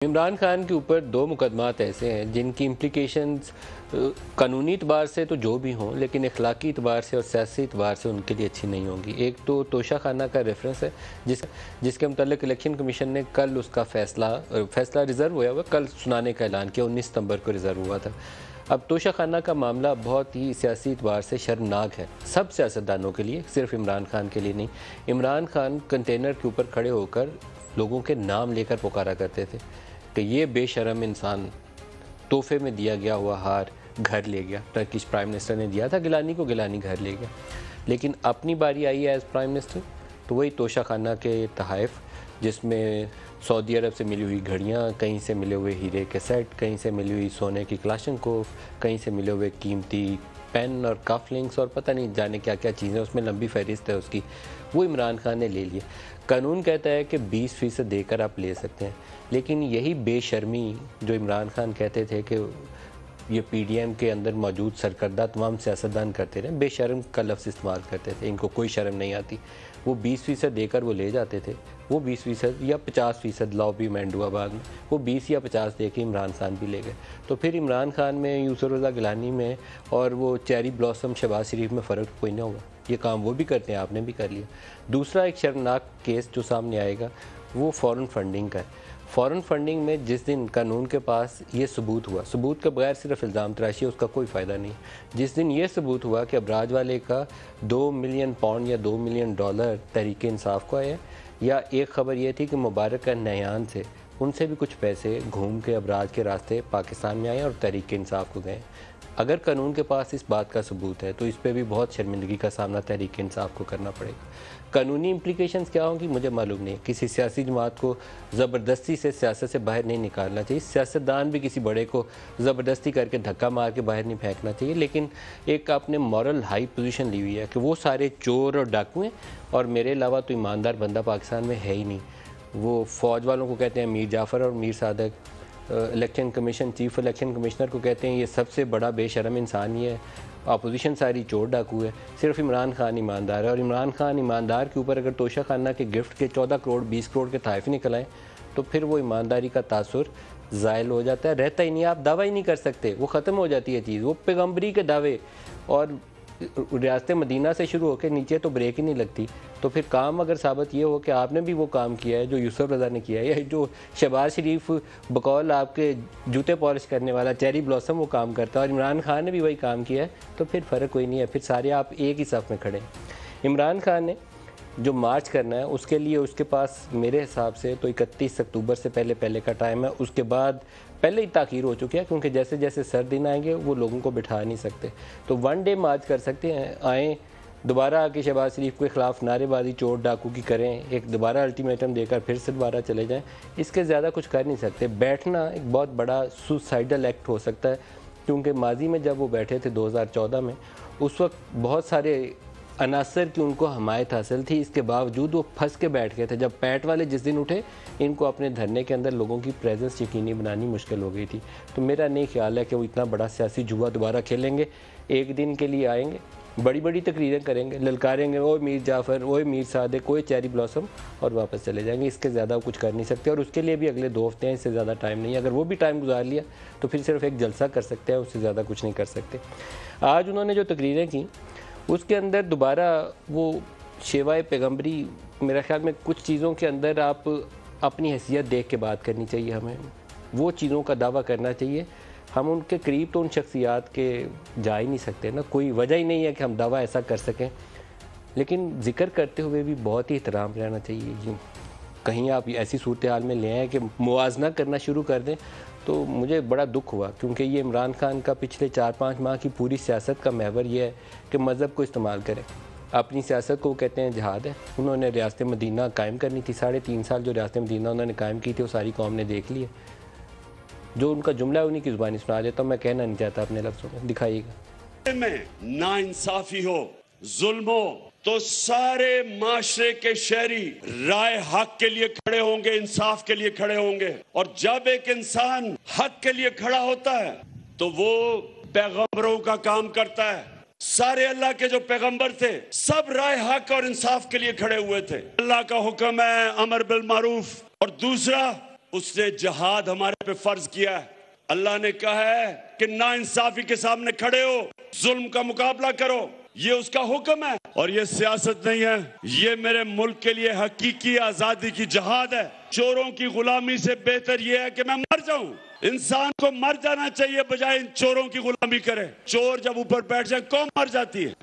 इमरान खान के ऊपर दो मुकदमात ऐसे हैं जिनकी इम्प्लिकेशंस कानूनी एतबार से तो जो भी हों, लेकिन अखलाकी एतबार से और सियासी एतबार से उनके लिए अच्छी नहीं होंगी। एक तो तोशा खाना का रेफरेंस है जिसके मुतालिक इलेक्शन कमीशन ने कल उसका फैसला रिज़र्व हुआ हुआ कल सुनाने का ऐलान किया। 19 सितंबर को रिज़र्व हुआ था। अब तोशा खाना का मामला बहुत ही सियासी एतबार से शर्मनाक है, सब सियासतदानों के लिए, सिर्फ इमरान खान के लिए नहीं। इमरान खान कंटेनर के ऊपर खड़े होकर लोगों के नाम लेकर पुकारा करते थे कि ये बेशरम इंसान तोहफे में दिया गया हुआ हार घर ले गया। टर्किश प्राइम मिनिस्टर ने दिया था गिलानी को, गिलानी घर ले गया। लेकिन अपनी बारी आई है एज प्राइम मिनिस्टर तो वही तोशा खाना के तहाइफ, जिसमें सऊदी अरब से मिली हुई घड़ियाँ, कहीं से मिले हुए हीरे के सेट, कहीं से मिली हुई सोने की क्लाशनकोफ, कहीं से मिले हुए कीमती पेन और कफ लिंक्स और पता नहीं जाने क्या क्या चीज़ें, उसमें लंबी फहरिस्त है उसकी, वो इमरान खान ने ले लिए। कानून कहता है कि 20% देकर आप ले सकते हैं, लेकिन यही बेशर्मी जो इमरान खान कहते थे कि ये पीडीएम के अंदर मौजूद सरकर्दा तमाम सियासतदान करते रहे, बेशर्म का लफ्ज़ इस्तेमाल करते थे, इनको कोई शर्म नहीं आती। वो 20% देकर वो ले जाते थे, वो 20% या 50% लॉ भी मैंड हुआ बाद में, वो 20 या 50 दे के इमरान खान भी ले गए। तो फिर इमरान खान में, यूसुफ रज़ा गिलानी में और वो चेरी ब्लॉसम शहबाज शरीफ में फ़र्क कोई ना होगा। ये काम वो भी करते हैं, आपने भी कर लिया। दूसरा एक शर्मनाक केस जो सामने आएगा वो फ़ॉरेन फंडिंग का है। फ़ॉरेन फंडिंग में जिस दिन कानून के पास ये सबूत हुआ, सबूत के बगैर सिर्फ इल्ज़ाम तराशी है, उसका कोई फ़ायदा नहीं। जिस दिन ये सबूत हुआ कि अबराज वाले का 2 मिलियन पाउंड या $2 मिलियन तहरीक इंसाफ को आए, या एक ख़बर ये थी कि मुबारक का नयान से उनसे भी कुछ पैसे घूम के अबराज के रास्ते पाकिस्तान में आए और तहरीक इंसाफ को गए। अगर कानून के पास इस बात का सबूत है तो इस पर भी बहुत शर्मिंदगी का सामना तहरीक इंसाफ को करना पड़ेगा। कानूनी इम्प्लिकेशंस क्या होंगी मुझे मालूम नहीं। किसी सियासी जमात को ज़बरदस्ती से सियासत से बाहर नहीं निकालना चाहिए, सियासतदान भी किसी बड़े को ज़बरदस्ती करके धक्का मार के बाहर नहीं फेंकना चाहिए, लेकिन एक आपने मॉरल हाई पोजीशन ली हुई है कि वो सारे चोर और डाकू हैं और मेरे अलावा तो ईमानदार बंदा पाकिस्तान में है ही नहीं। वो फ़ौज वालों को कहते हैं मीर जाफ़र और Mir Sadiq, election commission chief election commissioner को कहते हैं ये सबसे बड़ा बेशरम इंसान ही है, अपोजिशन सारी चोर डाकू है, सिर्फ इमरान खान ईमानदार है। और इमरान खान ईमानदार के ऊपर अगर तोशा खाना के गिफ्ट के 14 करोड़ 20 करोड़ के तहफ़ निकल आए तो फिर वो ईमानदारी का तासुर ज़ायल हो जाता है, रहता ही नहीं, आप दावा ही नहीं कर सकते, वो ख़त्म हो जाती है चीज़। वो पैगम्बरी के दावे और रियासत मदीना से शुरू होकर नीचे तो ब्रेक ही नहीं लगती। तो फिर काम अगर साबित ये हो कि आपने भी वो काम किया है जो यूसुफ रज़ा ने किया है, या जो शहबाज शरीफ बकौल आपके जूते पॉलिश करने वाला चेरी ब्लॉसम वो काम करता है और इमरान खान ने भी वही काम किया है, तो फिर फ़र्क कोई नहीं है, फिर सारे आप एक ही सफ़ में खड़े हैं। इमरान खान ने जो मार्च करना है उसके लिए उसके पास मेरे हिसाब से तो 31 अक्टूबर से पहले का टाइम है। उसके बाद पहले ही ताख़ीर हो चुकी है, क्योंकि जैसे जैसे सर दिन आएंगे वो लोगों को बिठा नहीं सकते। तो 1 डे मार्च कर सकते हैं, आएँ दोबारा आके शहबाज शरीफ के ख़िलाफ़ नारेबाजी चोर डाकू की करें, एक दोबारा अल्टीमेटम देकर फिर से दोबारा चले जाएं, इसके ज़्यादा कुछ कर नहीं सकते। बैठना एक बहुत बड़ा सुसाइडल एक्ट हो सकता है, क्योंकि माजी में जब वो बैठे थे 2014 में, उस वक्त बहुत सारे अनासर की उनको हमायत हासिल थी, इसके बावजूद वो फंस के बैठ गए थे। जब पैट वाले जिस दिन उठे, इनको अपने धरने के अंदर लोगों की प्रेजेंस यकीनी बनानी मुश्किल हो गई थी। तो मेरा नहीं ख्याल है कि वो इतना बड़ा सियासी जुआ दोबारा खेलेंगे। एक दिन के लिए आएंगे, बड़ी बड़ी तकरीरें करेंगे, ललकारेंगे ओए मीर जाफ़र, ओए मीर सादक, कोई चेरी ब्लॉसम, और वापस चले जाएंगे। इसके ज़्यादा कुछ कर नहीं सकते, और उसके लिए भी अगले 2 हफ्ते हैं, इससे ज़्यादा टाइम नहीं है। अगर वो भी टाइम गुजार लिया तो फिर सिर्फ एक जलसा कर सकते हैं, उससे ज़्यादा कुछ नहीं कर सकते। आज उन्होंने जो तकरीरें की उसके अंदर दोबारा वो शेवाए पैगम्बरी, मेरा ख्याल में कुछ चीज़ों के अंदर आप अपनी हैसियत देख के बात करनी चाहिए, हमें वो चीज़ों का दावा करना चाहिए। हम उनके करीब तो उन शख्सियात के जा ही नहीं सकते ना, कोई वजह ही नहीं है कि हम दावा ऐसा कर सकें, लेकिन ज़िक्र करते हुए भी बहुत ही एहतराम रहना चाहिए। कहीं आप ऐसी सूरत हाल में ले आए कि मुआजना करना शुरू कर दें, तो मुझे बड़ा दुख हुआ, क्योंकि ये इमरान खान का पिछले 4-5 माह की पूरी सियासत का महवर ये है कि मज़हब को इस्तेमाल करें। अपनी सियासत को कहते हैं जहाद है। उन्होंने रियासत मदीना कायम करनी थी, 3.5 साल जो रियासत मदीना उन्होंने कायम की थी वो सारी कौम ने देख ली है। जो उनका जुमला है उन्हीं की ज़ुबानी सुना देता हूँ, मैं कहना नहीं चाहता अपने लफ्ज़ों में, दिखाइएगा। में नाइंसाफ़ी हो, जुल्म हो, तो सारे माशरे के शहरी राय हक के लिए खड़े होंगे, इंसाफ के लिए खड़े होंगे। और जब एक इंसान हक के लिए खड़ा होता है तो वो पैगंबरों का काम करता है। सारे अल्लाह के जो पैगंबर थे सब राय हक और इंसाफ के लिए खड़े हुए थे। अल्लाह का हुक्म है अमर बिल मारूफ, और दूसरा उसने जिहाद हमारे पे फर्ज किया है। अल्लाह ने कहा है कि नाइंसाफी के सामने खड़े हो, जुल्म का मुकाबला करो, ये उसका हुक्म है और ये सियासत नहीं है। ये मेरे मुल्क के लिए हकीकी आजादी की जिहाद है। चोरों की गुलामी से बेहतर ये है कि मैं मर जाऊं। इंसान को मर जाना चाहिए बजाय इन चोरों की गुलामी करे। चोर जब ऊपर बैठ जाए कौन मर जाती है।